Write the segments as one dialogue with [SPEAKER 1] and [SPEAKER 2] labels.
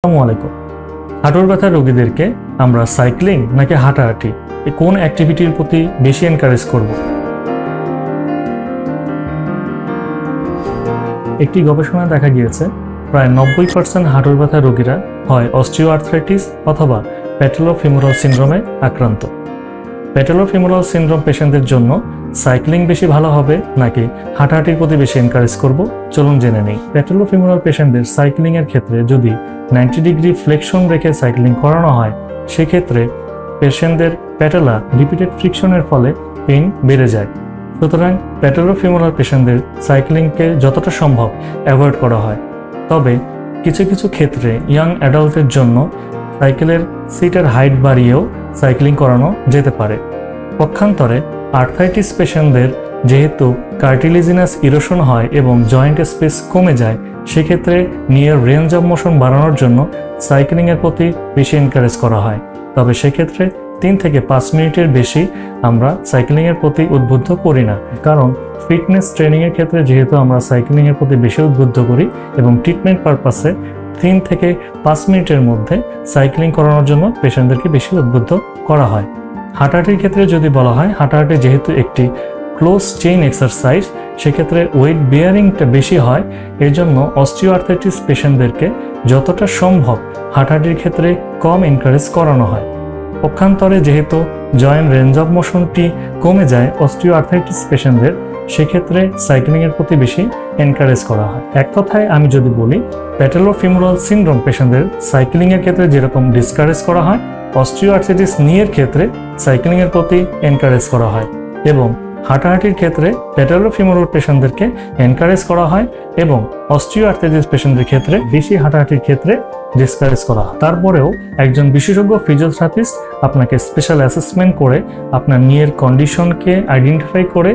[SPEAKER 1] আসসালামু আলাইকুম। হাঁটুর ব্যথা রোগীদেরকে আমরা সাইক্লিং নাকি হাঁটাহাঁটি কোন অ্যাক্টিভিটির প্রতি বেশি এনকারেজ করব? একটি গবেষণায় দেখা গিয়েছে প্রায় 90% হাঁটুর ব্যথা রোগীরা হয় অস্টিওআর্থ্রাইটিস অথবা প্যাটেলোফিমোরাল সিনড্রোমে আক্রান্ত। প্যাটেলোফিমোরাল সিনড্রোম পেশেন্টদের জন্য সাইক্লিং বেশি ভালো হবে নাকি হাঁটাহাঁটির প্রতি বেশি এনকারেজ করব, চলুন জেনে নেই। প্যাটেলোফিমোরাল পেশেন্টদের সাইক্লিং এর ক্ষেত্রে যদি 90 ডিগ্রি ফ্লেকশন রেখে সাইক্লিং করানো হয়, সেক্ষেত্রে পেশেন্টদের প্যাটেলা রিপিটেড ফ্রিকশনের ফলে পেইন বেড়ে যায়। সুতরাং প্যাটেলোফিমোরাল পেশেন্টদের সাইক্লিংকে যতটা সম্ভব অ্যাভয়েড করা হয়। তবে কিছু কিছু ক্ষেত্রে ইয়াং অ্যাডাল্টের জন্য সাইকেলের সিটের হাইট বাড়িয়েও সাইক্লিং করানো যেতে পারে। পক্ষান্তরে আর্থ্রাইটিস পেশেন্টদের যেহেতু কার্টিলেজিনাস ইরোশন হয় এবং জয়েন্ট স্পেস কমে যায়, সেক্ষেত্রে নিয়ার রেঞ্জ অফ মোশন বাড়ানোর জন্য সাইক্লিংয়ের প্রতি বেশি এনকারেজ করা হয়। তবে সেক্ষেত্রে 3 থেকে 5 মিনিটের বেশি আমরা সাইক্লিংয়ের প্রতি উদ্বুদ্ধ করি না, কারণ ফিটনেস ট্রেনিংয়ের ক্ষেত্রে যেহেতু আমরা সাইক্লিংয়ের প্রতি বেশি উদ্বুদ্ধ করি এবং ট্রিটমেন্ট পারপাসে 3 থেকে 5 মিনিটের মধ্যে সাইক্লিং করানোর জন্য পেশেন্টদেরকে বেশি উদ্বুদ্ধ করা হয়। হাঁটাহাঁটির ক্ষেত্রে যদি বলা হয়, হাঁটাহাঁটি যেহেতু একটি ক্লোজ চেইন এক্সারসাইজ, সেক্ষেত্রে ওয়েট বেয়ারিংটা বেশি হয়। এর জন্য অস্টিওআর্থ্রাইটিস পেশেন্টদেরকে যতটা সম্ভব হাঁটাহাঁটির ক্ষেত্রে কম এনকারেজ করানো হয়। পক্ষান্তরে যেহেতু জয়েন্ট রেঞ্জ অফ মোশনটি কমে যায় অস্টিওআর্থ্রাইটিস পেশেন্টদের, সেক্ষেত্রে সাইক্লিংয়ের প্রতি বেশি এনকারেজ করা হয়। এক কথায় আমি যদি বলি, প্যাটেলোফিমোরাল সিনড্রোম পেশেন্টদের সাইক্লিংয়ের ক্ষেত্রে যেরকম ডিসকারেজ করা হয়, অস্টিওআর্থ্রাইটিস নিয়ের ক্ষেত্রে সাইক্লিংয়ের প্রতি এনকারেজ করা হয় এবং হাঁটাহাঁটির ক্ষেত্রে প্যাটেলোফিমোরাল পেশেন্টদেরকে এনকারেজ করা হয় এবং অস্টিওআর্থ্রাইটিস পেশেন্টদের ক্ষেত্রে বেশি হাঁটাহাঁটির ক্ষেত্রে ডিসকারেজ করা হয়। তারপরেও একজন বিশেষজ্ঞ ফিজিওথেরাপিস্ট আপনাকে স্পেশাল অ্যাসেসমেন্ট করে আপনার নিয়ের কন্ডিশনকে আইডেন্টিফাই করে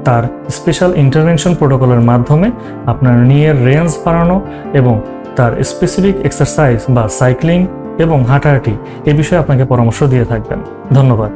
[SPEAKER 1] তার স্পেশাল ইন্টারভেনশন প্রোটোকলের মাধ্যমে আপনার নিয়ের রেঞ্জ বাড়ানো এবং তার স্পেসিফিক এক্সারসাইজ বা সাইক্লিং এবং হাঁটাহাঁটি এ বিষয়ে আপনাকে পরামর্শ দিয়ে থাকবেন। ধন্যবাদ।